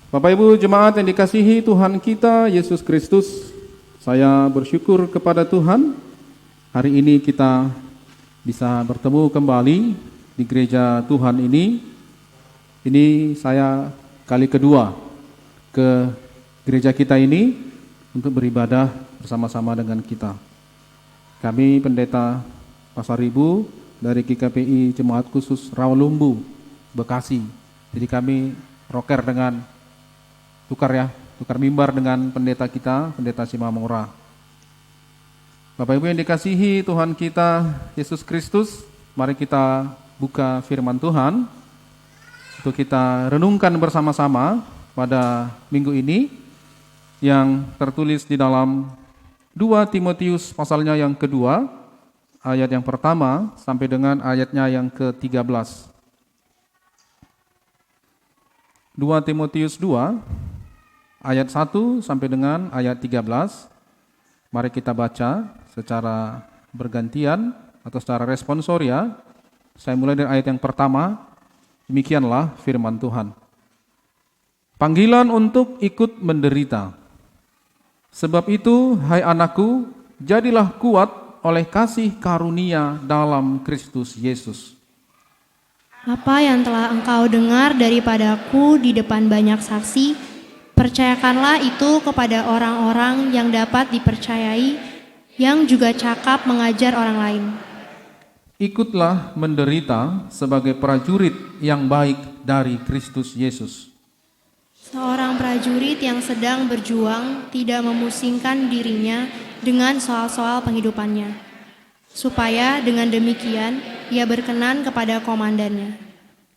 Bapak Ibu jemaat yang dikasihi Tuhan kita Yesus Kristus, saya bersyukur kepada Tuhan. Hari ini kita bisa bertemu kembali di gereja Tuhan ini. Ini saya kali kedua ke gereja kita ini untuk beribadah bersama-sama dengan kita. Kami pendeta Pasar Ibu dari GKPI Jemaat Khusus Rawalumbu, Bekasi. Jadi kami roker dengan tukar mimbar dengan pendeta kita, pendeta Simamora. Bapak Ibu yang dikasihi Tuhan kita Yesus Kristus, mari kita buka firman Tuhan untuk kita renungkan bersama-sama pada minggu ini yang tertulis di dalam 2 Timotius pasalnya yang kedua, ayat yang pertama sampai dengan ayatnya yang ke-13. 2 Timotius 2 ayat 1 sampai dengan ayat 13. Mari kita baca secara bergantian atau secara responsoria. Saya mulai dari ayat yang pertama. Demikianlah firman Tuhan. Panggilan untuk ikut menderita. Sebab itu, hai anakku, jadilah kuat oleh kasih karunia dalam Kristus Yesus. Apa yang telah engkau dengar daripadaku di depan banyak saksi, percayakanlah itu kepada orang-orang yang dapat dipercayai, yang juga cakap mengajar orang lain. Ikutlah menderita sebagai prajurit yang baik dari Kristus Yesus. Seorang prajurit yang sedang berjuang tidak memusingkan dirinya dengan soal-soal penghidupannya, supaya dengan demikian ia berkenan kepada komandannya.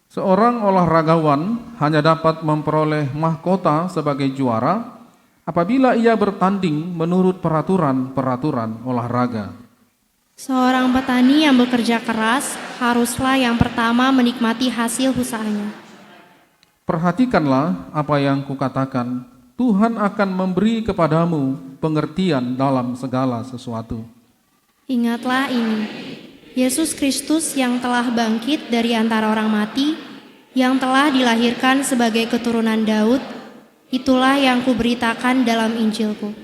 Seorang olahragawan hanya dapat memperoleh mahkota sebagai juara apabila ia bertanding menurut peraturan-peraturan olahraga. Seorang petani yang bekerja keras haruslah yang pertama menikmati hasil usahanya. Perhatikanlah apa yang kukatakan, Tuhan akan memberi kepadamu pengertian dalam segala sesuatu. Ingatlah ini, Yesus Kristus yang telah bangkit dari antara orang mati, yang telah dilahirkan sebagai keturunan Daud, itulah yang kuberitakan dalam Injilku.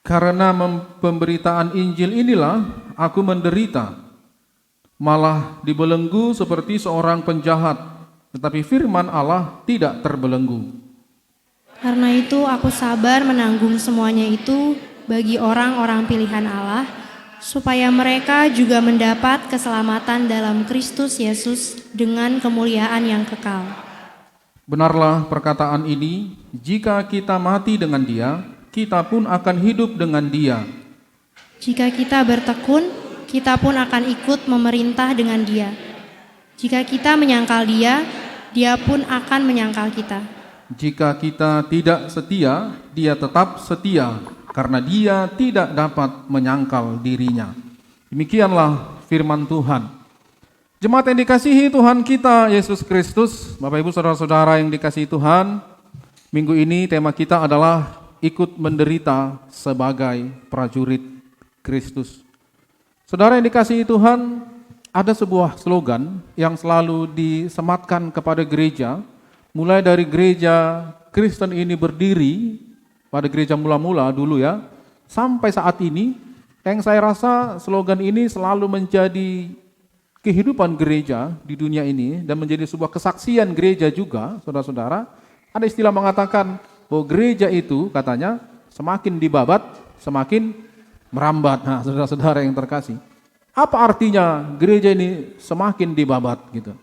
Karena pemberitaan Injil inilah aku menderita, malah dibelenggu seperti seorang penjahat, tetapi firman Allah tidak terbelenggu. Karena itu aku sabar menanggung semuanya itu bagi orang-orang pilihan Allah, supaya mereka juga mendapat keselamatan dalam Kristus Yesus dengan kemuliaan yang kekal. Benarlah perkataan ini, jika kita mati dengan Dia, kita pun akan hidup dengan Dia. Jika kita bertekun, kita pun akan ikut memerintah dengan Dia. Jika kita menyangkal Dia, Dia pun akan menyangkal kita. Jika kita tidak setia, Dia tetap setia, karena Dia tidak dapat menyangkal dirinya. Demikianlah firman Tuhan. Jemaat yang dikasihi Tuhan kita Yesus Kristus, Bapak Ibu Saudara-saudara yang dikasihi Tuhan, minggu ini tema kita adalah ikut menderita sebagai prajurit Kristus. Saudara yang dikasihi Tuhan, ada sebuah slogan yang selalu disematkan kepada gereja, mulai dari gereja Kristen ini berdiri pada gereja mula-mula dulu ya, sampai saat ini, yang saya rasa slogan ini selalu menjadi kehidupan gereja di dunia ini dan menjadi sebuah kesaksian gereja juga, saudara-saudara. Ada istilah mengatakan bahwa gereja itu katanya semakin dibabat, semakin merambat. Nah, saudara-saudara yang terkasih, apa artinya gereja ini semakin dibabat gitu?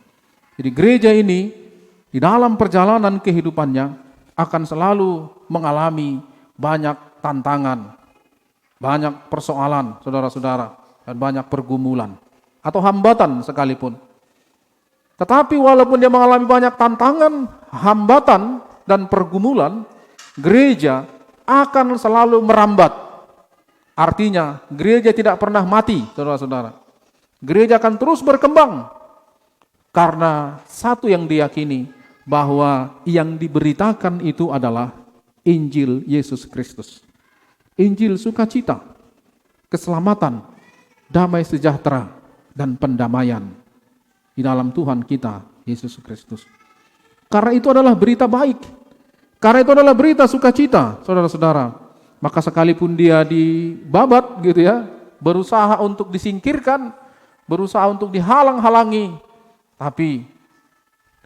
Jadi gereja ini di dalam perjalanan kehidupannya akan selalu mengalami banyak tantangan, banyak persoalan, saudara-saudara, dan banyak pergumulan atau hambatan sekalipun. Tetapi walaupun dia mengalami banyak tantangan, hambatan, dan pergumulan, gereja akan selalu merambat. Artinya, gereja tidak pernah mati, saudara-saudara. Gereja akan terus berkembang, karena satu yang diyakini, bahwa yang diberitakan itu adalah Injil Yesus Kristus. Injil sukacita, keselamatan, damai sejahtera, dan pendamaian di dalam Tuhan kita, Yesus Kristus. Karena itu adalah berita baik Karena itu adalah berita sukacita, saudara-saudara. Maka sekalipun dia dibabat gitu ya, berusaha untuk disingkirkan, berusaha untuk dihalang-halangi, tapi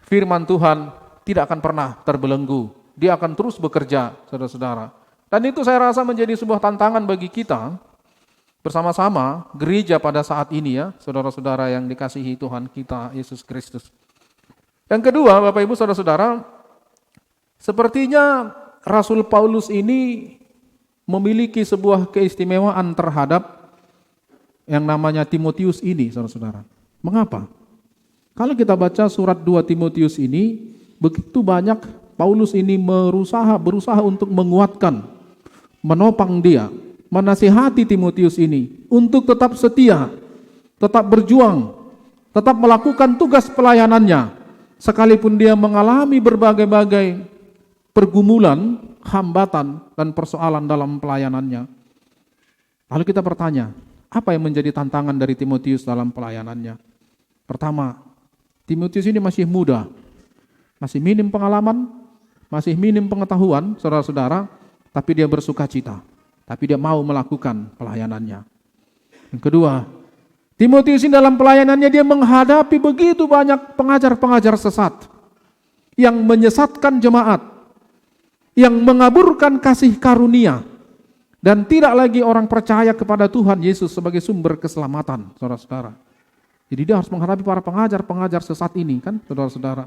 firman Tuhan tidak akan pernah terbelenggu. Dia akan terus bekerja, saudara-saudara. Dan itu saya rasa menjadi sebuah tantangan bagi kita bersama-sama gereja pada saat ini ya, saudara-saudara yang dikasihi Tuhan kita Yesus Kristus. Yang kedua, Bapak Ibu saudara-saudara, sepertinya Rasul Paulus ini memiliki sebuah keistimewaan terhadap yang namanya Timotius ini, saudara-saudara. Mengapa? Kalau kita baca surat 2 Timotius ini, begitu banyak Paulus ini berusaha untuk menguatkan, menopang dia, menasihati Timotius ini untuk tetap setia, tetap berjuang, tetap melakukan tugas pelayanannya, sekalipun dia mengalami berbagai-bagai pergumulan, hambatan, dan persoalan dalam pelayanannya. Lalu kita bertanya, apa yang menjadi tantangan dari Timotius dalam pelayanannya? Pertama, Timotius ini masih muda, masih minim pengalaman, masih minim pengetahuan, saudara-saudara, tapi dia bersukacita, tapi dia mau melakukan pelayanannya. Yang kedua, Timotius ini dalam pelayanannya dia menghadapi begitu banyak pengajar-pengajar sesat yang menyesatkan jemaat, yang mengaburkan kasih karunia, dan tidak lagi orang percaya kepada Tuhan Yesus sebagai sumber keselamatan, saudara-saudara. Jadi dia harus menghadapi para pengajar-pengajar sesat ini kan, saudara-saudara.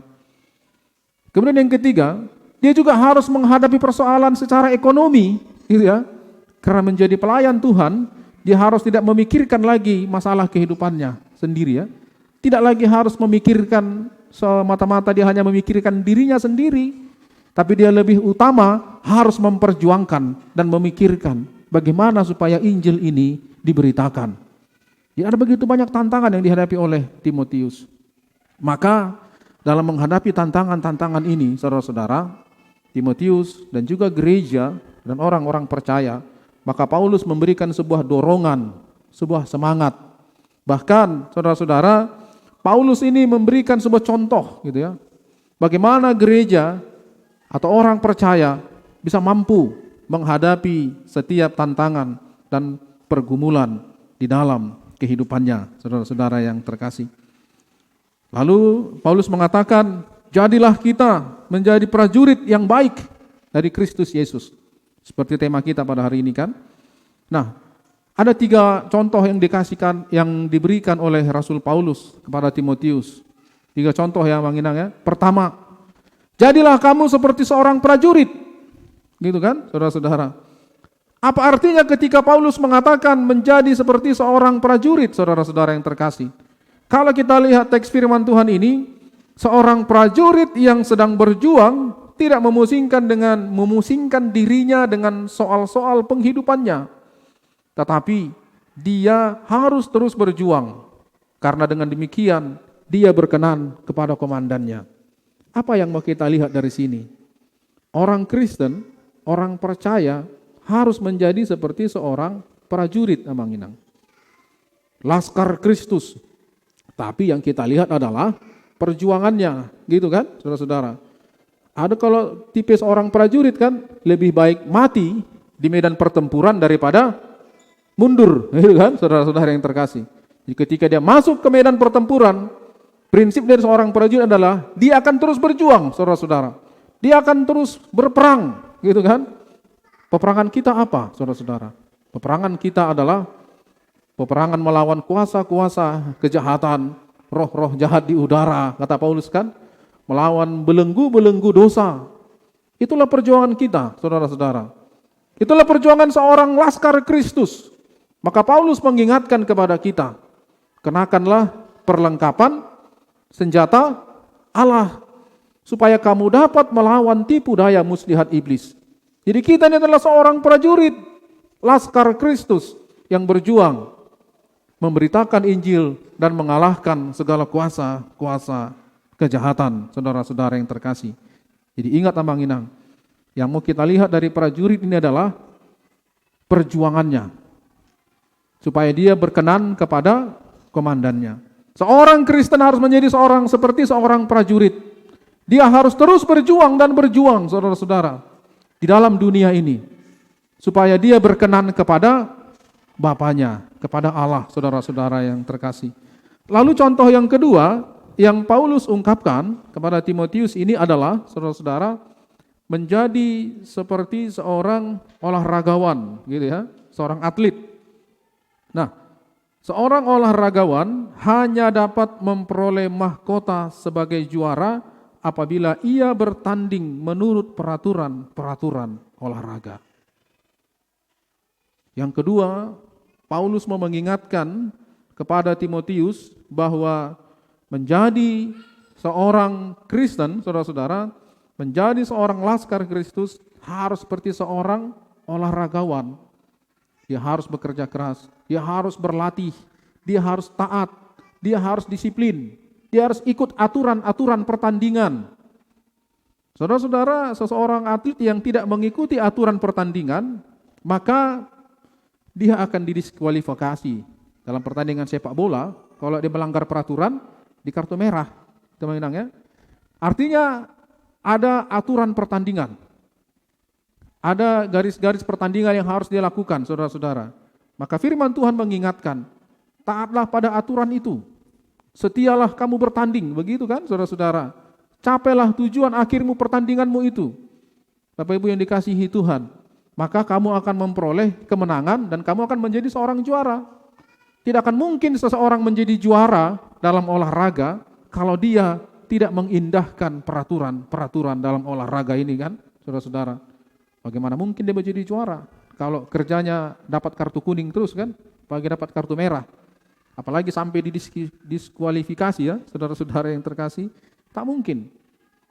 Kemudian yang ketiga, dia juga harus menghadapi persoalan secara ekonomi, gitu ya. Karena menjadi pelayan Tuhan, dia harus tidak memikirkan lagi masalah kehidupannya sendiri ya. Tidak lagi harus memikirkan semata-mata dia hanya memikirkan dirinya sendiri, tapi dia lebih utama harus memperjuangkan dan memikirkan bagaimana supaya Injil ini diberitakan. Ya, ada begitu banyak tantangan yang dihadapi oleh Timotius. Maka dalam menghadapi tantangan-tantangan ini, saudara-saudara, Timotius dan juga gereja dan orang-orang percaya, maka Paulus memberikan sebuah dorongan, sebuah semangat. Bahkan, saudara-saudara, Paulus ini memberikan sebuah contoh, gitu ya. Bagaimana gereja atau orang percaya bisa mampu menghadapi setiap tantangan dan pergumulan di dalam kehidupannya, saudara-saudara yang terkasih. Lalu Paulus mengatakan, jadilah kita menjadi prajurit yang baik dari Kristus Yesus. Seperti tema kita pada hari ini kan. Nah, ada 3 contoh yang diberikan oleh Rasul Paulus kepada Timotius. 3 contoh ya Bang Inang ya. Pertama, jadilah kamu seperti seorang prajurit. Gitu kan, saudara-saudara. Apa artinya ketika Paulus mengatakan menjadi seperti seorang prajurit, saudara-saudara yang terkasih? Kalau kita lihat teks firman Tuhan ini, seorang prajurit yang sedang berjuang tidak memusingkan dirinya dengan soal-soal penghidupannya. Tetapi dia harus terus berjuang, karena dengan demikian dia berkenan kepada komandannya. Apa yang mau kita lihat dari sini? Orang Kristen, orang percaya harus menjadi seperti seorang prajurit, Abang Inang. Laskar Kristus. Tapi yang kita lihat adalah perjuangannya, gitu kan, saudara-saudara. Ada kalau tipe seorang prajurit kan, lebih baik mati di medan pertempuran daripada mundur, gitu kan, saudara-saudara yang terkasih. Jadi ketika dia masuk ke medan pertempuran, prinsip dari seorang prajurit adalah dia akan terus berjuang, saudara-saudara. Dia akan terus berperang, gitu kan. Peperangan kita apa, saudara-saudara? Peperangan kita adalah peperangan melawan kuasa-kuasa kejahatan, roh-roh jahat di udara, kata Paulus kan, melawan belenggu-belenggu dosa. Itulah perjuangan kita, saudara-saudara. Itulah perjuangan seorang laskar Kristus. Maka Paulus mengingatkan kepada kita, kenakanlah perlengkapan senjata Allah, supaya kamu dapat melawan tipu daya muslihat iblis. Jadi kita ini adalah seorang prajurit, laskar Kristus yang berjuang, memberitakan Injil dan mengalahkan segala kuasa-kuasa kejahatan, saudara-saudara yang terkasih. Jadi ingat Abang Inang, yang mau kita lihat dari prajurit ini adalah perjuangannya, supaya dia berkenan kepada komandannya. Seorang Kristen harus menjadi seperti seorang prajurit. Dia harus terus berjuang dan berjuang, saudara-saudara, di dalam dunia ini, supaya dia berkenan kepada Bapaknya, kepada Allah, saudara-saudara yang terkasih. Lalu contoh yang kedua, yang Paulus ungkapkan kepada Timotius ini adalah, saudara-saudara, menjadi seperti seorang olahragawan, gitu ya, seorang atlet. Nah, seorang olahragawan hanya dapat memperoleh mahkota sebagai juara apabila ia bertanding menurut peraturan olahraga. Yang kedua, Paulus mau mengingatkan kepada Timotius bahwa menjadi seorang Kristen, saudara-saudara, menjadi seorang laskar Kristus harus seperti seorang olahragawan. Dia harus bekerja keras, dia harus berlatih, dia harus taat, dia harus disiplin, dia harus ikut aturan-aturan pertandingan. Saudara-saudara, seseorang atlet yang tidak mengikuti aturan pertandingan, maka dia akan didiskualifikasi. Dalam pertandingan sepak bola, kalau dia melanggar peraturan, di kartu merah, teman-teman ya. Artinya ada aturan pertandingan. Ada garis-garis pertandingan yang harus dia lakukan, saudara-saudara. Maka firman Tuhan mengingatkan, taatlah pada aturan itu. Setialah kamu bertanding, begitu kan saudara-saudara. Capailah tujuan akhirmu pertandinganmu itu. Bapak Ibu yang dikasihi Tuhan, maka kamu akan memperoleh kemenangan dan kamu akan menjadi seorang juara. Tidak akan mungkin seseorang menjadi juara dalam olahraga kalau dia tidak mengindahkan peraturan dalam olahraga ini kan, saudara-saudara. Bagaimana mungkin dia menjadi juara kalau kerjanya dapat kartu kuning terus kan, apalagi dapat kartu merah. Apalagi sampai didiskualifikasi ya, saudara-saudara yang terkasih, tak mungkin.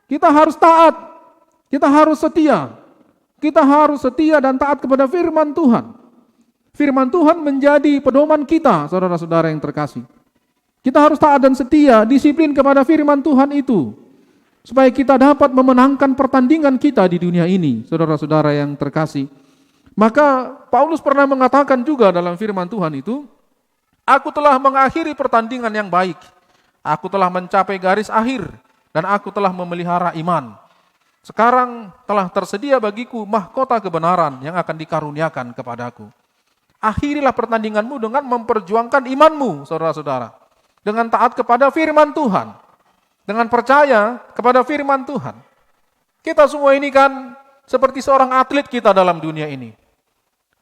Kita harus taat, kita harus setia. Kita harus setia dan taat kepada firman Tuhan. Firman Tuhan menjadi pedoman kita, saudara-saudara yang terkasih. Kita harus taat dan setia, disiplin kepada firman Tuhan itu. Supaya kita dapat memenangkan pertandingan kita di dunia ini, saudara-saudara yang terkasih. Maka Paulus pernah mengatakan juga dalam firman Tuhan itu, aku telah mengakhiri pertandingan yang baik. Aku telah mencapai garis akhir dan aku telah memelihara iman. Sekarang telah tersedia bagiku mahkota kebenaran yang akan dikaruniakan kepadaku. Akhirilah pertandinganmu dengan memperjuangkan imanmu, saudara-saudara. Dengan taat kepada firman Tuhan. Dengan percaya kepada firman Tuhan. Kita semua ini kan seperti seorang atlet kita dalam dunia ini.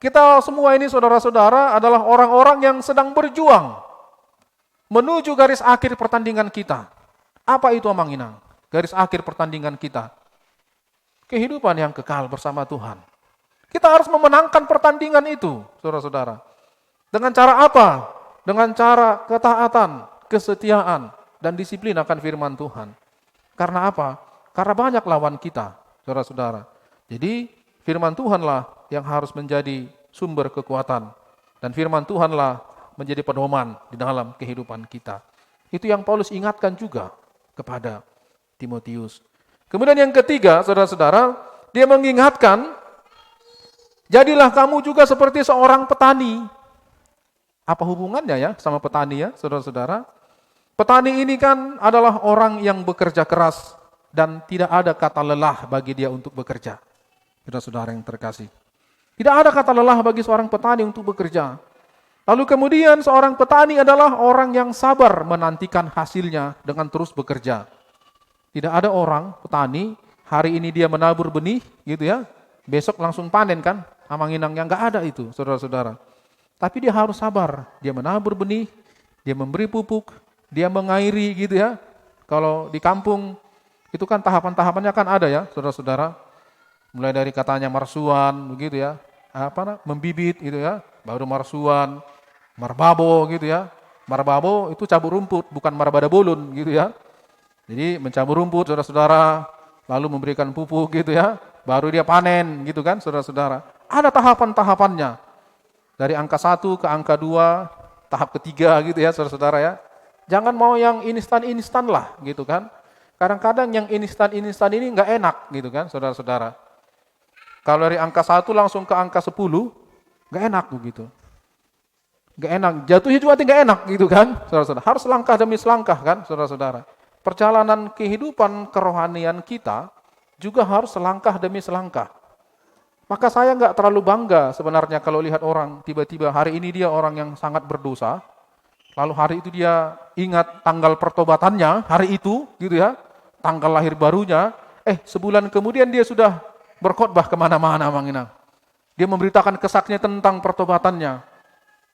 Kita semua ini saudara-saudara adalah orang-orang yang sedang berjuang menuju garis akhir pertandingan kita. Apa itu Amang Inang? Garis akhir pertandingan kita. Kehidupan yang kekal bersama Tuhan. Kita harus memenangkan pertandingan itu, saudara-saudara. Dengan cara apa? Dengan cara ketaatan, kesetiaan, dan disiplin akan firman Tuhan. Karena apa? Karena banyak lawan kita, saudara-saudara. Jadi firman Tuhanlah yang harus menjadi sumber kekuatan. Dan firman Tuhanlah menjadi pedoman di dalam kehidupan kita. Itu yang Paulus ingatkan juga kepada Timotius. Kemudian yang ketiga, saudara-saudara, dia mengingatkan, jadilah kamu juga seperti seorang petani. Apa hubungannya ya sama petani ya, saudara-saudara? Petani ini kan adalah orang yang bekerja keras dan tidak ada kata lelah bagi dia untuk bekerja. Saudara-saudara yang terkasih. Tidak ada kata lelah bagi seorang petani untuk bekerja. Lalu kemudian seorang petani adalah orang yang sabar menantikan hasilnya dengan terus bekerja. Tidak ada orang petani, hari ini dia menabur benih gitu ya, besok langsung panen kan, Amang Inang yang enggak ada itu, saudara-saudara. Tapi dia harus sabar, dia menabur benih, dia memberi pupuk, dia mengairi gitu ya. Kalau di kampung itu kan tahapan-tahapannya kan ada ya, saudara-saudara. Mulai dari katanya marsuan begitu ya, membibit gitu ya, baru marsuan, marbabo gitu ya. Marbabo itu cabur rumput, bukan marbada bolon gitu ya. Jadi mencabur rumput saudara-saudara, lalu memberikan pupuk gitu ya, baru dia panen gitu kan saudara-saudara. Ada tahapan-tahapannya. Dari angka 1 ke angka 2, tahap ketiga gitu ya saudara-saudara ya. Jangan mau yang instan-instan lah gitu kan. Kadang-kadang yang instan-instan ini enggak enak gitu kan saudara-saudara. Kalau dari angka 1 langsung ke angka 10, enggak enak begitu. Enggak enak, jatuhnya juga enggak enak gitu kan saudara-saudara. Harus langkah demi selangkah kan saudara-saudara. perjalanan kehidupan kerohanian kita juga harus selangkah demi selangkah. Maka saya nggak terlalu bangga sebenarnya kalau lihat orang tiba-tiba hari ini dia orang yang sangat berdosa, lalu hari itu dia ingat tanggal pertobatannya, hari itu gitu ya, tanggal lahir barunya, sebulan kemudian dia sudah berkhotbah kemana-mana Mang Inang. Dia memberitakan kesaksian tentang pertobatannya.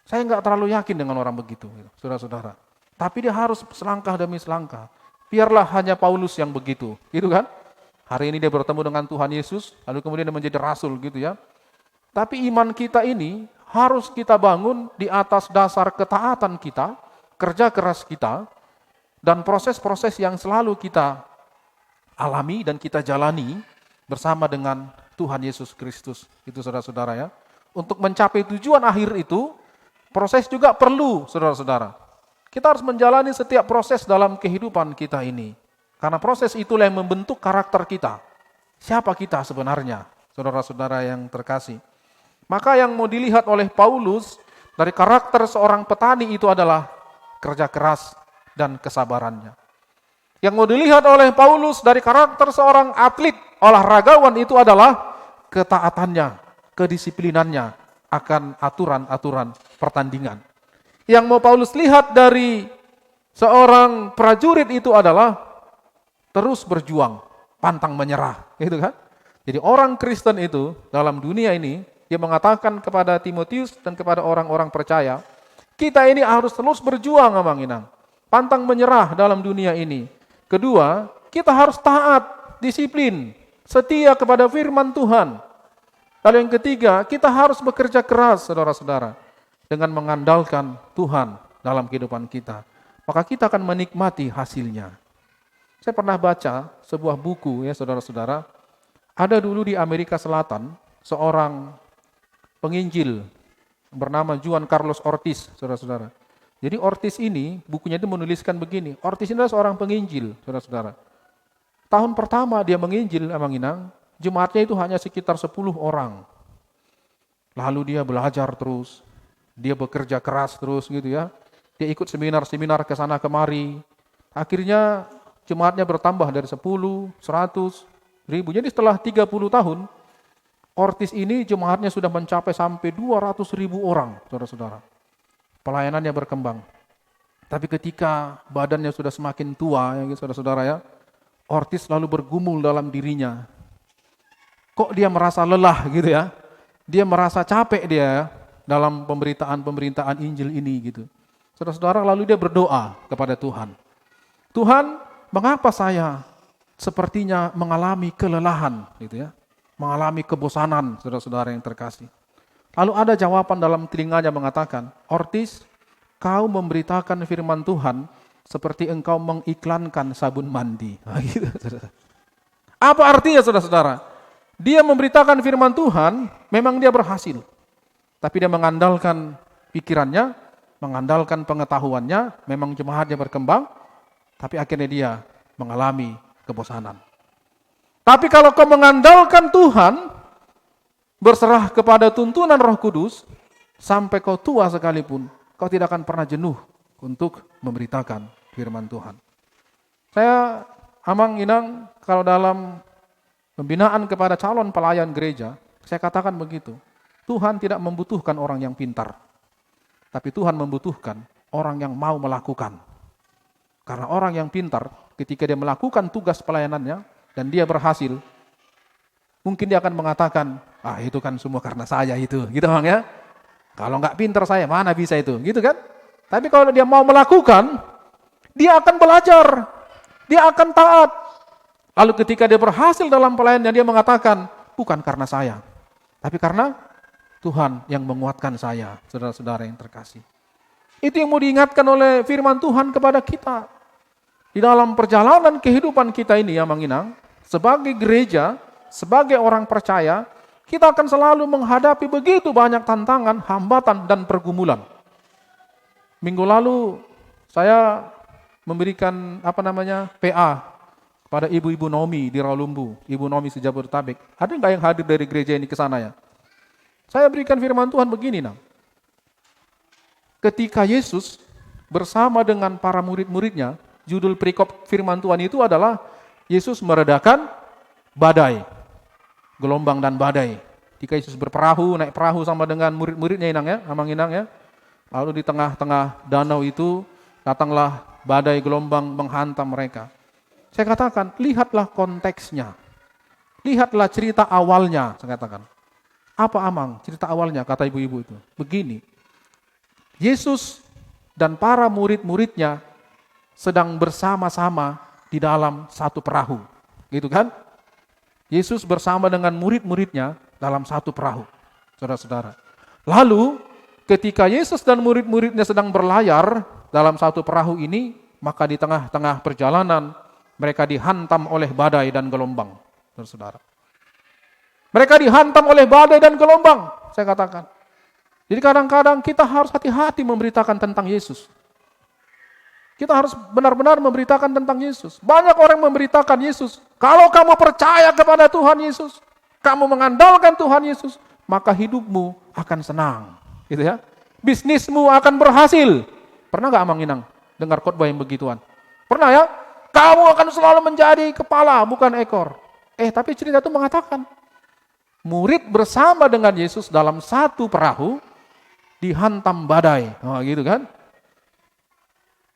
Saya nggak terlalu yakin dengan orang begitu, saudara-saudara. Tapi dia harus selangkah demi selangkah. Biarlah hanya Paulus yang begitu, gitu kan? Hari ini dia bertemu dengan Tuhan Yesus, lalu kemudian dia menjadi rasul gitu ya. Tapi iman kita ini harus kita bangun di atas dasar ketaatan kita, kerja keras kita, dan proses-proses yang selalu kita alami dan kita jalani bersama dengan Tuhan Yesus Kristus. Itu saudara-saudara ya. Untuk mencapai tujuan akhir itu, proses juga perlu saudara-saudara. Kita harus menjalani setiap proses dalam kehidupan kita ini. Karena proses itulah yang membentuk karakter kita. Siapa kita sebenarnya, saudara-saudara yang terkasih. Maka yang mau dilihat oleh Paulus dari karakter seorang petani itu adalah kerja keras dan kesabarannya. Yang mau dilihat oleh Paulus dari karakter seorang atlet, olahragawan itu adalah ketaatannya, kedisiplinannya akan aturan-aturan pertandingan. Yang mau Paulus lihat dari seorang prajurit itu adalah terus berjuang, pantang menyerah, gitu kan? Jadi orang Kristen itu dalam dunia ini, dia mengatakan kepada Timotius dan kepada orang-orang percaya, kita ini harus terus berjuang, Amang Inang, pantang menyerah dalam dunia ini. Kedua, kita harus taat, disiplin, setia kepada firman Tuhan. Lalu yang ketiga, kita harus bekerja keras, saudara-saudara, dengan mengandalkan Tuhan dalam kehidupan kita. Maka kita akan menikmati hasilnya. Saya pernah baca sebuah buku ya saudara-saudara. Ada dulu di Amerika Selatan seorang penginjil bernama Juan Carlos Ortiz, saudara-saudara. Jadi Ortiz ini bukunya itu menuliskan begini. Ortiz ini adalah seorang penginjil, saudara-saudara. Tahun pertama dia menginjil, Amang Inang, jemaatnya itu hanya sekitar 10 orang. Lalu dia belajar terus, dia bekerja keras terus gitu ya. Dia ikut seminar-seminar ke sana kemari. Akhirnya jemaatnya bertambah dari 10, 100, 1000. Jadi setelah 30 tahun, Ortiz ini jemaatnya sudah mencapai sampai 200.000 orang, saudara-saudara. Pelayanannya berkembang. Tapi ketika badannya sudah semakin tua, ya saudara-saudara ya, Ortiz lalu bergumul dalam dirinya. Kok dia merasa lelah gitu ya? Dia merasa capek dia dalam pemberitaan Injil ini gitu. Saudara-saudara, lalu dia berdoa kepada Tuhan. Tuhan, mengapa saya sepertinya mengalami kelelahan gitu ya? Mengalami kebosanan, saudara-saudara yang terkasih. Lalu ada jawaban dalam telinganya mengatakan, Ortiz, kau memberitakan firman Tuhan seperti engkau mengiklankan sabun mandi. Nah, gitu, saudara. Apa artinya saudara-saudara? Dia memberitakan firman Tuhan, memang dia berhasil. Tapi dia mengandalkan pikirannya, mengandalkan pengetahuannya, memang jemaatnya berkembang, tapi akhirnya dia mengalami kebosanan. Tapi kalau kau mengandalkan Tuhan, berserah kepada tuntunan Roh Kudus, sampai kau tua sekalipun, kau tidak akan pernah jenuh untuk memberitakan firman Tuhan. Saya, Amang Inang, kalau dalam pembinaan kepada calon pelayan gereja, saya katakan begitu. Tuhan tidak membutuhkan orang yang pintar, tapi Tuhan membutuhkan orang yang mau melakukan. Karena orang yang pintar, ketika dia melakukan tugas pelayanannya, dan dia berhasil, mungkin dia akan mengatakan, itu kan semua karena saya itu, gitu Bang ya. Kalau nggak pintar saya, mana bisa itu, gitu kan. Tapi kalau dia mau melakukan, dia akan belajar, dia akan taat. Lalu ketika dia berhasil dalam pelayanannya, dia mengatakan, bukan karena saya, tapi karena Tuhan yang menguatkan saya, saudara-saudara yang terkasih. Itu yang mau diingatkan oleh firman Tuhan kepada kita. Di dalam perjalanan kehidupan kita ini ya Mang Inang, sebagai gereja, sebagai orang percaya, kita akan selalu menghadapi begitu banyak tantangan, hambatan, dan pergumulan. Minggu lalu saya memberikan PA pada ibu-ibu Nomi di Rawalumbu, Ibu Nomi Sejabodetabek. Ada nggak yang hadir dari gereja ini ke sana ya? Saya berikan firman Tuhan begini, Nang. Ketika Yesus bersama dengan para murid-muridnya Judul perikop firman Tuhan itu adalah Yesus meredakan badai, gelombang dan badai. Ketika Yesus berperahu, naik perahu sama dengan murid-muridnya Inang ya, Amang Inang ya. Lalu di tengah-tengah danau itu datanglah badai gelombang menghantam mereka. Saya katakan, lihatlah konteksnya. Lihatlah cerita awalnya, saya katakan. Apa Amang cerita awalnya, kata ibu-ibu itu? Begini, Yesus dan para murid-muridnya sedang bersama-sama di dalam satu perahu. Gitu kan? Yesus bersama dengan murid-muridnya dalam satu perahu, saudara-saudara. Lalu, ketika Yesus dan murid-muridnya sedang berlayar dalam satu perahu ini, maka di tengah-tengah perjalanan, mereka dihantam oleh badai dan gelombang, saudara-saudara. Mereka dihantam oleh badai dan gelombang, saya katakan. Jadi kadang-kadang kita harus hati-hati memberitakan tentang Yesus. Kita harus benar-benar memberitakan tentang Yesus. Banyak orang memberitakan Yesus. Kalau kamu percaya kepada Tuhan Yesus, kamu mengandalkan Tuhan Yesus, maka hidupmu akan senang. Gitu ya. Bisnismu akan berhasil. Pernah gak Amang Inang dengar khotbah yang begituan? Pernah ya? Kamu akan selalu menjadi kepala, bukan ekor. Tapi cerita itu mengatakan, murid bersama dengan Yesus dalam satu perahu dihantam badai. Gitu kan?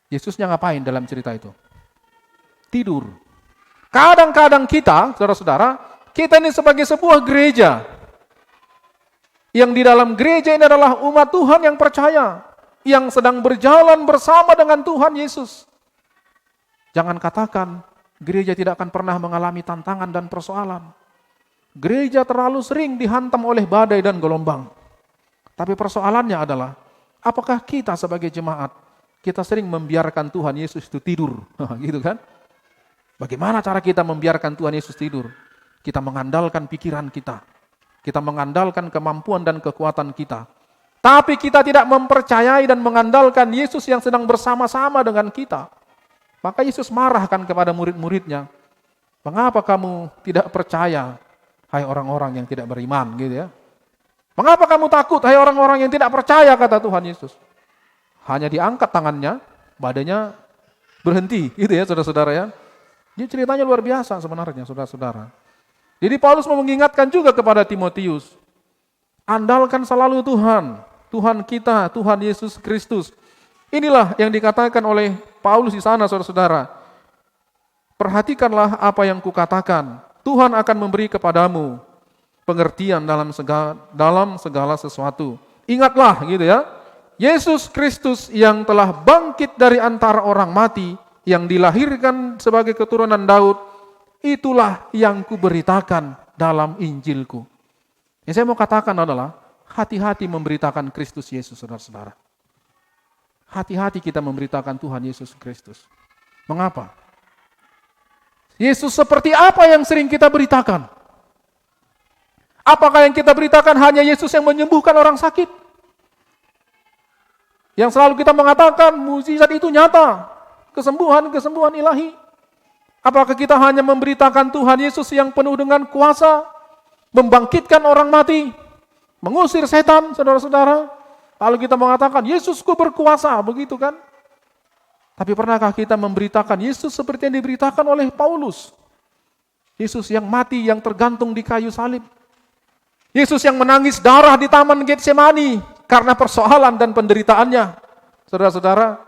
Yesusnya ngapain dalam cerita itu? Tidur. Kadang-kadang kita, saudara-saudara, kita ini sebagai sebuah gereja. Yang di dalam gereja ini adalah umat Tuhan yang percaya. Yang sedang berjalan bersama dengan Tuhan Yesus. Jangan katakan, gereja tidak akan pernah mengalami tantangan dan persoalan. Gereja terlalu sering dihantam oleh badai dan gelombang. Tapi persoalannya adalah, apakah kita sebagai jemaat, kita sering membiarkan Tuhan Yesus itu tidur? Gitu kan? Bagaimana cara kita membiarkan Tuhan Yesus tidur? Kita mengandalkan pikiran kita. Kita mengandalkan kemampuan dan kekuatan kita. Tapi kita tidak mempercayai dan mengandalkan Yesus yang sedang bersama-sama dengan kita. Maka Yesus marahkan kepada murid-muridnya. Mengapa kamu tidak percaya, hai orang-orang yang tidak beriman, gitu ya. Mengapa kamu takut, hai orang-orang yang tidak percaya, kata Tuhan Yesus. Hanya diangkat tangannya, badannya berhenti, gitu ya saudara-saudara ya. Ini ceritanya luar biasa sebenarnya, saudara-saudara. Jadi Paulus mau mengingatkan juga kepada Timotius, andalkan selalu Tuhan, Tuhan kita, Tuhan Yesus Kristus. Inilah yang dikatakan oleh Paulus di sana, saudara-saudara. Perhatikanlah apa yang kukatakan. Tuhan akan memberi kepadamu pengertian dalam segala sesuatu. Ingatlah gitu ya, Yesus Kristus yang telah bangkit dari antara orang mati, yang dilahirkan sebagai keturunan Daud, itulah yang kuberitakan dalam Injilku. Yang saya mau katakan adalah, hati-hati memberitakan Kristus Yesus, saudara-saudara. Hati-hati kita memberitakan Tuhan Yesus Kristus. Mengapa? Yesus seperti apa yang sering kita beritakan? Apakah yang kita beritakan hanya Yesus yang menyembuhkan orang sakit? Yang selalu kita mengatakan mukjizat itu nyata, kesembuhan ilahi. Apakah kita hanya memberitakan Tuhan Yesus yang penuh dengan kuasa, membangkitkan orang mati, mengusir setan, saudara-saudara? Lalu kita mengatakan, Yesusku berkuasa, begitu kan? Tapi pernahkah kita memberitakan Yesus seperti yang diberitakan oleh Paulus? Yesus yang mati, yang tergantung di kayu salib. Yesus yang menangis darah di Taman Getsemani karena persoalan dan penderitaannya. Saudara-saudara,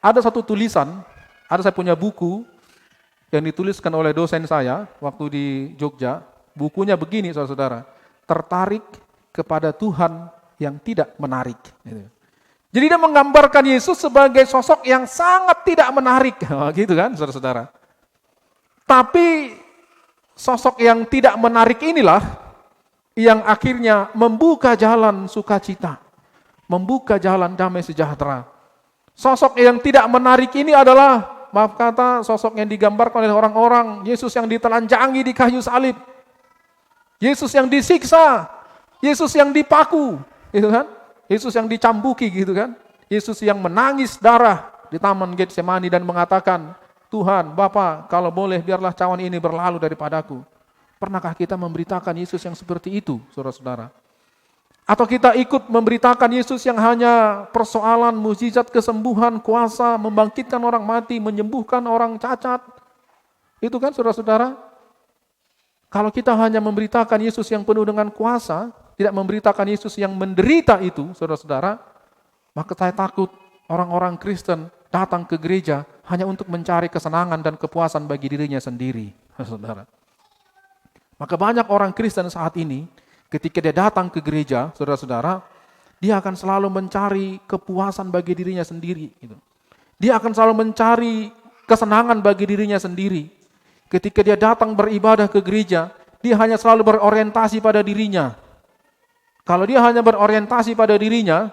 ada satu tulisan, saya punya buku yang dituliskan oleh dosen saya waktu di Jogja. Bukunya begini, saudara-saudara, tertarik kepada Tuhan yang tidak menarik. Jadi dia menggambarkan Yesus sebagai sosok yang sangat tidak menarik, gitu kan, saudara-saudara. Tapi sosok yang tidak menarik inilah yang akhirnya membuka jalan sukacita, membuka jalan damai sejahtera. Sosok yang tidak menarik ini adalah, maaf kata, sosok yang digambarkan oleh orang-orang, Yesus yang ditelanjangi di kayu salib, Yesus yang disiksa, Yesus yang dipaku, gitu kan? Yesus yang dicambuki, gitu kan? Yesus yang menangis darah di Taman Getsemani dan mengatakan, Tuhan, Bapa, kalau boleh biarlah cawan ini berlalu daripadaku. Pernahkah kita memberitakan Yesus yang seperti itu, saudara-saudara? Atau kita ikut memberitakan Yesus yang hanya persoalan mukjizat kesembuhan, kuasa, membangkitkan orang mati, menyembuhkan orang cacat. Itu kan saudara-saudara. Kalau kita hanya memberitakan Yesus yang penuh dengan kuasa, tidak memberitakan Yesus yang menderita itu, saudara-saudara, maka saya takut orang-orang Kristen datang ke gereja hanya untuk mencari kesenangan dan kepuasan bagi dirinya sendiri, saudara. Maka banyak orang Kristen saat ini, ketika dia datang ke gereja, saudara-saudara, dia akan selalu mencari kepuasan bagi dirinya sendiri. Gitu. Dia akan selalu mencari kesenangan bagi dirinya sendiri. Ketika dia datang beribadah ke gereja, dia hanya selalu berorientasi pada dirinya. Kalau dia hanya berorientasi pada dirinya,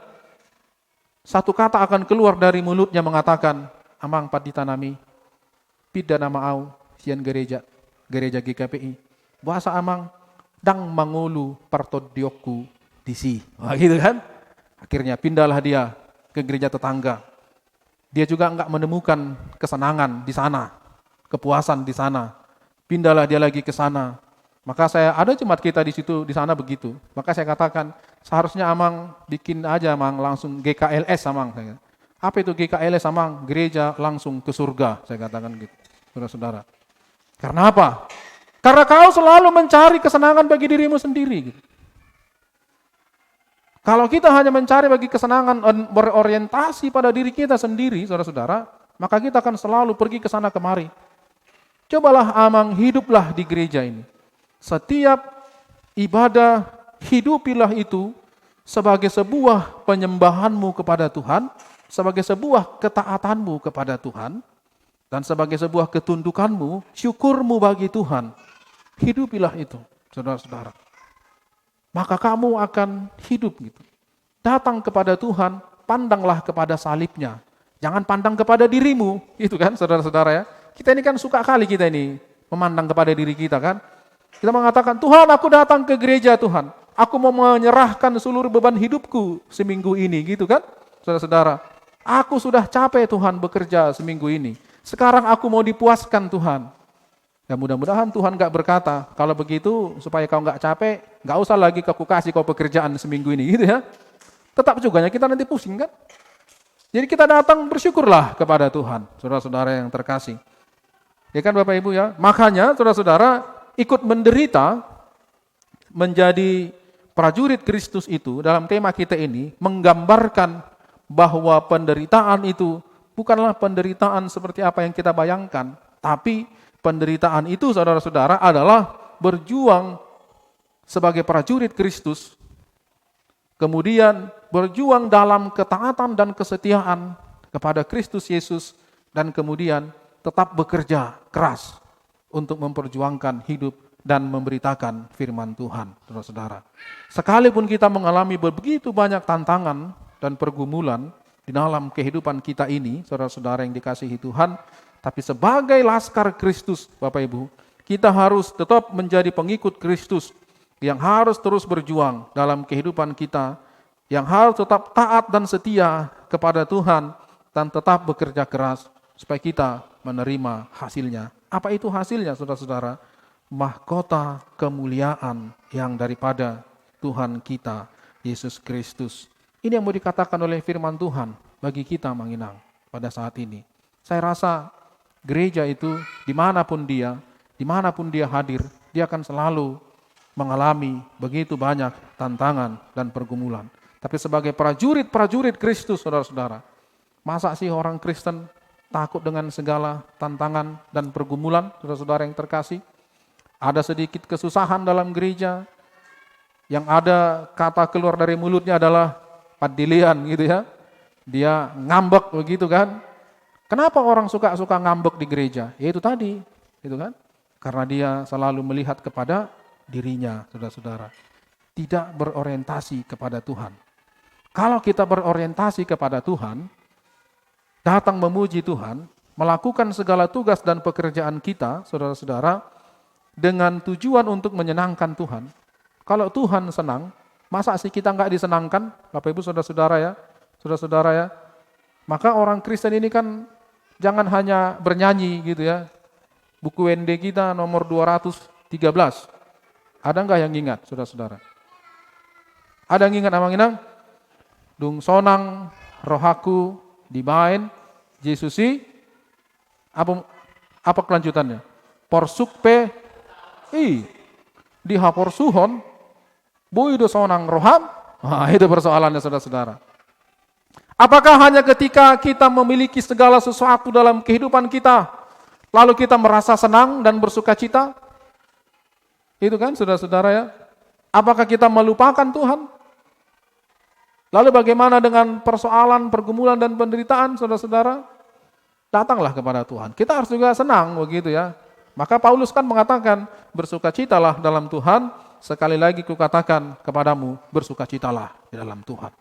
satu kata akan keluar dari mulutnya mengatakan, amang paditanami, pida nama au, sian gereja GKPI. Bahasa amang, dang mangulu partodioku disi. Wah, gitu kan? Akhirnya pindahlah dia ke gereja tetangga. Dia juga enggak menemukan kesenangan di sana, kepuasan di sana. Pindahlah dia lagi ke sana. Maka ada jemaat kita di sana begitu. Maka saya katakan, seharusnya amang bikin aja amang langsung GKLS amang. Apa itu GKLS amang? Gereja langsung ke surga, saya katakan gitu. Saudara-saudara. Karena apa? Karena kau selalu mencari kesenangan bagi dirimu sendiri. Gitu. Kalau kita hanya mencari bagi kesenangan berorientasi pada diri kita sendiri, saudara-saudara, maka kita akan selalu pergi ke sana kemari. Cobalah amang hiduplah di gereja ini. Setiap ibadah, hidupilah itu sebagai sebuah penyembahanmu kepada Tuhan, sebagai sebuah ketaatanmu kepada Tuhan, dan sebagai sebuah ketundukanmu, syukurmu bagi Tuhan. Hidupilah itu, saudara-saudara. Maka kamu akan hidup gitu. Datang kepada Tuhan, pandanglah kepada salibnya. Jangan pandang kepada dirimu, itu kan saudara-saudara ya. Kita ini kan suka kali kita ini memandang kepada diri kita kan. Kita mengatakan, Tuhan aku datang ke gereja Tuhan. Aku mau menyerahkan seluruh beban hidupku seminggu ini gitu kan. Saudara-saudara, aku sudah capek Tuhan bekerja seminggu ini. Sekarang aku mau dipuaskan Tuhan. Ya mudah-mudahan Tuhan gak berkata, kalau begitu supaya kau gak capek, gak usah lagi aku kasih kau pekerjaan seminggu ini gitu ya. Tetap juga ya kita nanti pusing kan. Jadi kita datang bersyukurlah kepada Tuhan, saudara-saudara yang terkasih. Ya kan Bapak Ibu ya, makanya saudara-saudara ikut menderita menjadi prajurit Kristus itu dalam tema kita ini menggambarkan bahwa penderitaan itu bukanlah penderitaan seperti apa yang kita bayangkan, tapi penderitaan itu saudara-saudara adalah berjuang sebagai prajurit Kristus, kemudian berjuang dalam ketaatan dan kesetiaan kepada Kristus Yesus, dan kemudian tetap bekerja keras untuk memperjuangkan hidup dan memberitakan firman Tuhan, saudara-saudara. Sekalipun kita mengalami begitu banyak tantangan dan pergumulan di dalam kehidupan kita ini, saudara-saudara yang dikasihi Tuhan, tapi sebagai laskar Kristus, Bapak Ibu, kita harus tetap menjadi pengikut Kristus yang harus terus berjuang dalam kehidupan kita, yang harus tetap taat dan setia kepada Tuhan dan tetap bekerja keras supaya kita menerima hasilnya. Apa itu hasilnya, saudara-saudara? Mahkota kemuliaan yang daripada Tuhan kita, Yesus Kristus. Ini yang mau dikatakan oleh firman Tuhan bagi kita Manginang pada saat ini. Saya rasa gereja itu dimanapun dia hadir, dia akan selalu mengalami begitu banyak tantangan dan pergumulan. Tapi sebagai prajurit Kristus, saudara-saudara, masa sih orang Kristen takut dengan segala tantangan dan pergumulan, saudara-saudara yang terkasih? Ada sedikit kesusahan dalam gereja, yang ada kata keluar dari mulutnya adalah padilian gitu ya. Dia ngambek begitu kan. Kenapa orang suka ngambek di gereja? Ya itu tadi, gitu kan? Karena dia selalu melihat kepada dirinya, saudara-saudara. Tidak berorientasi kepada Tuhan. Kalau kita berorientasi kepada Tuhan, datang memuji Tuhan, melakukan segala tugas dan pekerjaan kita, saudara-saudara, dengan tujuan untuk menyenangkan Tuhan. Kalau Tuhan senang, masa sih kita enggak disenangkan? Bapak Ibu, saudara-saudara ya, maka orang Kristen ini kan jangan hanya bernyanyi gitu ya. Buku WND kita nomor 213. Ada enggak yang ingat, saudara-saudara? Ada yang ingat amang inang? Dung sonang rohaku dibain Yesusi apa kelanjutannya? Porsukpe dihapor suhon bui do sonang roham. Nah, itu persoalannya saudara-saudara. Apakah hanya ketika kita memiliki segala sesuatu dalam kehidupan kita, lalu kita merasa senang dan bersuka cita? Itu kan saudara-saudara ya. Apakah kita melupakan Tuhan? Lalu bagaimana dengan persoalan, pergumulan dan penderitaan saudara-saudara? Datanglah kepada Tuhan. Kita harus juga senang begitu ya. Maka Paulus kan mengatakan, bersukacitalah dalam Tuhan. Sekali lagi kukatakan kepadamu, bersukacitalah di dalam Tuhan.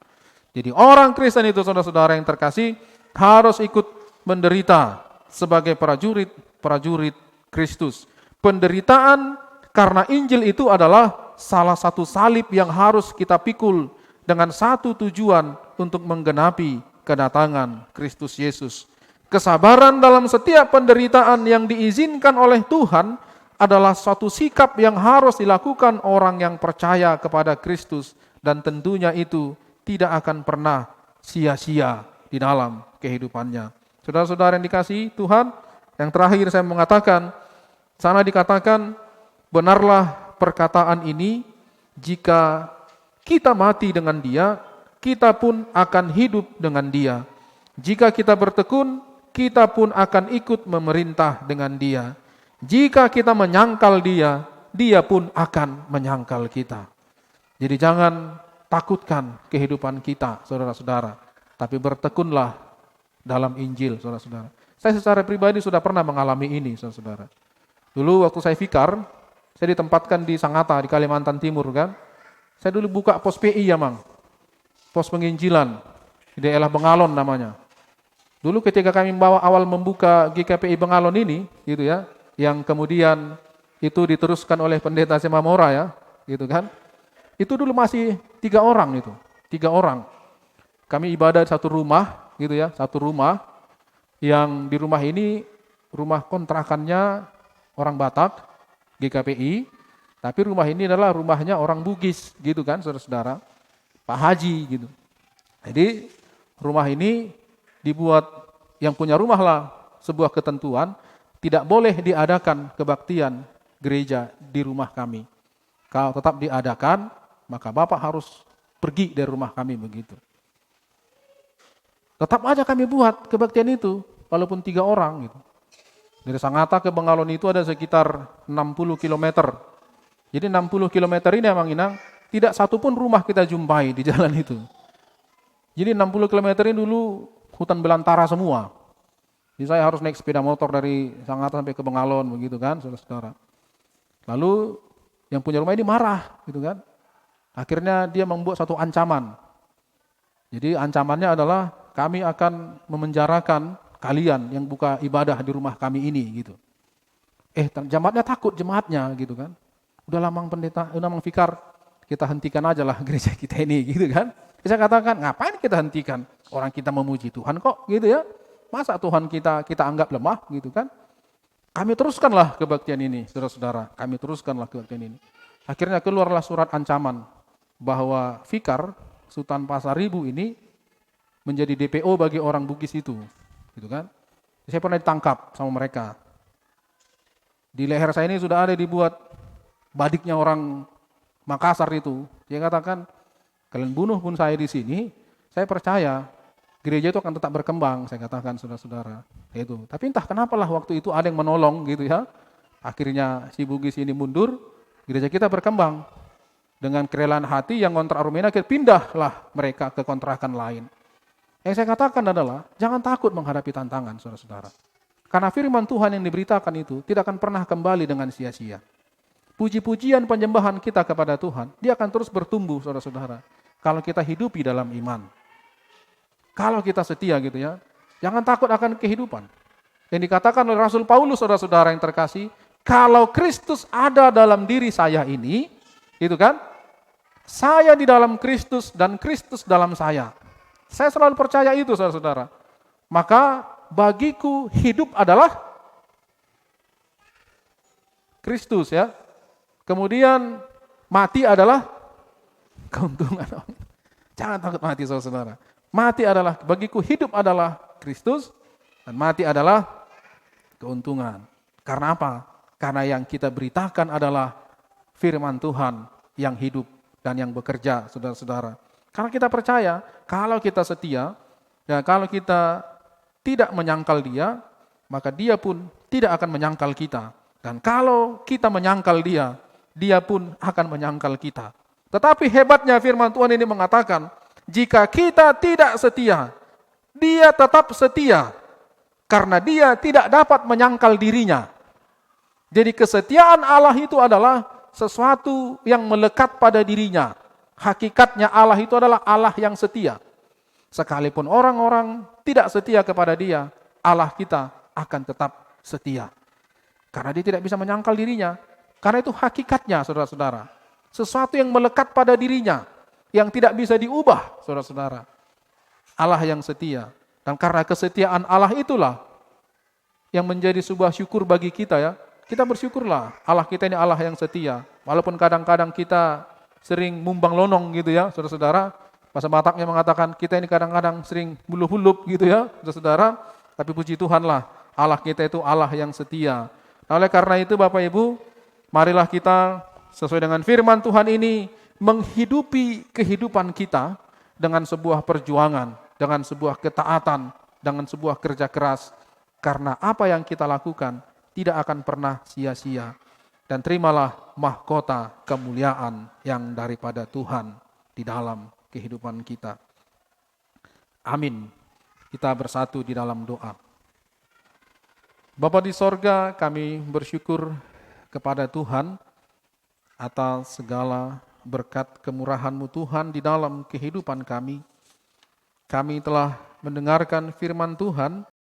Jadi orang Kristen itu saudara-saudara yang terkasih harus ikut menderita sebagai prajurit Kristus. Penderitaan karena Injil itu adalah salah satu salib yang harus kita pikul dengan satu tujuan untuk menggenapi kedatangan Kristus Yesus. Kesabaran dalam setiap penderitaan yang diizinkan oleh Tuhan adalah suatu sikap yang harus dilakukan orang yang percaya kepada Kristus dan tentunya itu tidak akan pernah sia-sia di dalam kehidupannya. Saudara-saudara yang dikasihi Tuhan, yang terakhir saya mengatakan, sana dikatakan, benarlah perkataan ini, jika kita mati dengan Dia, kita pun akan hidup dengan Dia. Jika kita bertekun, kita pun akan ikut memerintah dengan Dia. Jika kita menyangkal Dia, Dia pun akan menyangkal kita. Jadi jangan takutkan kehidupan kita, saudara-saudara. Tapi bertekunlah dalam Injil, saudara-saudara. Saya secara pribadi sudah pernah mengalami ini, saudara-saudara. Dulu waktu saya fikar, saya ditempatkan di Sangatta, di Kalimantan Timur kan. Saya dulu buka pos PI ya Mang. Pos penginjilan, di daerah Bengalon namanya. Dulu ketika kami awal membuka GKPI Bengalon ini, gitu ya, yang kemudian itu diteruskan oleh pendeta Semamora ya, gitu kan. Itu dulu masih 3 orang itu, 3 orang. Kami ibadah di satu rumah, gitu ya, satu rumah. Yang di rumah ini, rumah kontrakannya orang Batak, GKPI. Tapi rumah ini adalah rumahnya orang Bugis, gitu kan, saudara-saudara. Pak Haji, gitu. Jadi rumah ini dibuat, yang punya rumah lah, sebuah ketentuan, tidak boleh diadakan kebaktian gereja di rumah kami. Kalau tetap diadakan, maka Bapak harus pergi dari rumah kami begitu. Tetap aja kami buat kebaktian itu, walaupun 3 orang gitu. Dari Sangatta ke Bengalon itu ada sekitar 60 km. Jadi 60 km ini Amang Inang, tidak satu pun rumah kita jumpai di jalan itu. Jadi 60 km ini dulu hutan belantara semua. Jadi saya harus naik sepeda motor dari Sangatta sampai ke Bengalon begitu kan, saudara-saudara. Lalu yang punya rumah ini marah gitu kan. Akhirnya dia membuat satu ancaman. Jadi ancamannya adalah kami akan memenjarakan kalian yang buka ibadah di rumah kami ini gitu. Jemaatnya takut jemaatnya gitu kan. Udah Mang pendeta, udah Mang Fikar, kita hentikan aja lah gereja kita ini gitu kan. Saya katakan, ngapain kita hentikan? Orang kita memuji Tuhan kok gitu ya. Masa Tuhan kita anggap lemah gitu kan? Kami teruskanlah kebaktian ini, saudara-saudara. Kami teruskanlah kebaktian ini. Akhirnya keluarlah surat ancaman bahwa Fikar, Sultan Pasaribu ini menjadi DPO bagi orang Bugis itu. Gitu kan? Saya pernah ditangkap sama mereka. Di leher saya ini sudah ada dibuat badiknya orang Makassar itu. Dia katakan, kalian bunuh pun saya di sini, saya percaya gereja itu akan tetap berkembang, saya katakan saudara-saudara. Itu. Tapi entah kenapalah waktu itu ada yang menolong gitu ya. Akhirnya si Bugis ini mundur, gereja kita berkembang. Dengan kerelaan hati yang kontrak rumahnya, pindahlah mereka ke kontrakan lain. Yang saya katakan adalah, jangan takut menghadapi tantangan, saudara-saudara. Karena firman Tuhan yang diberitakan itu tidak akan pernah kembali dengan sia-sia. Puji-pujian penyembahan kita kepada Tuhan, dia akan terus bertumbuh, saudara-saudara. Kalau kita hidupi dalam iman. Kalau kita setia gitu ya, jangan takut akan kehidupan. Yang dikatakan oleh Rasul Paulus, saudara-saudara yang terkasih, kalau Kristus ada dalam diri saya ini, gitu kan? Saya di dalam Kristus dan Kristus dalam saya. Saya selalu percaya itu, saudara-saudara. Maka bagiku hidup adalah Kristus ya. Kemudian mati adalah keuntungan. Jangan takut mati, saudara-saudara. Mati adalah, bagiku hidup adalah Kristus, dan mati adalah keuntungan. Karena apa? Karena yang kita beritakan adalah firman Tuhan yang hidup dan yang bekerja, saudara-saudara. Karena kita percaya, kalau kita setia, ya kalau kita tidak menyangkal Dia, maka Dia pun tidak akan menyangkal kita. Dan kalau kita menyangkal Dia, Dia pun akan menyangkal kita. Tetapi hebatnya firman Tuhan ini mengatakan, jika kita tidak setia, Dia tetap setia. Karena Dia tidak dapat menyangkal dirinya. Jadi kesetiaan Allah itu adalah sesuatu yang melekat pada dirinya. Hakikatnya Allah itu adalah Allah yang setia. Sekalipun orang-orang tidak setia kepada Dia, Allah kita akan tetap setia. Karena Dia tidak bisa menyangkal dirinya. Karena itu hakikatnya, saudara-saudara. Sesuatu yang melekat pada dirinya, yang tidak bisa diubah, saudara-saudara. Allah yang setia. Dan karena kesetiaan Allah itulah yang menjadi sebuah syukur bagi kita, ya. Kita bersyukurlah, Allah kita ini Allah yang setia. Walaupun kadang-kadang kita sering mumbang lonong gitu ya, saudara-saudara. Bahasa Bataknya mengatakan kita ini kadang-kadang sering bulup-bulup gitu ya, saudara-saudara. Tapi puji Tuhanlah, Allah kita itu Allah yang setia. Nah, oleh karena itu Bapak Ibu, marilah kita sesuai dengan firman Tuhan ini menghidupi kehidupan kita dengan sebuah perjuangan, dengan sebuah ketaatan, dengan sebuah kerja keras. Karena apa yang kita lakukan tidak akan pernah sia-sia. Dan terimalah mahkota kemuliaan yang daripada Tuhan di dalam kehidupan kita. Amin. Kita bersatu di dalam doa. Bapa di sorga, kami bersyukur kepada Tuhan atas segala berkat kemurahan-Mu Tuhan di dalam kehidupan kami. Kami telah mendengarkan firman Tuhan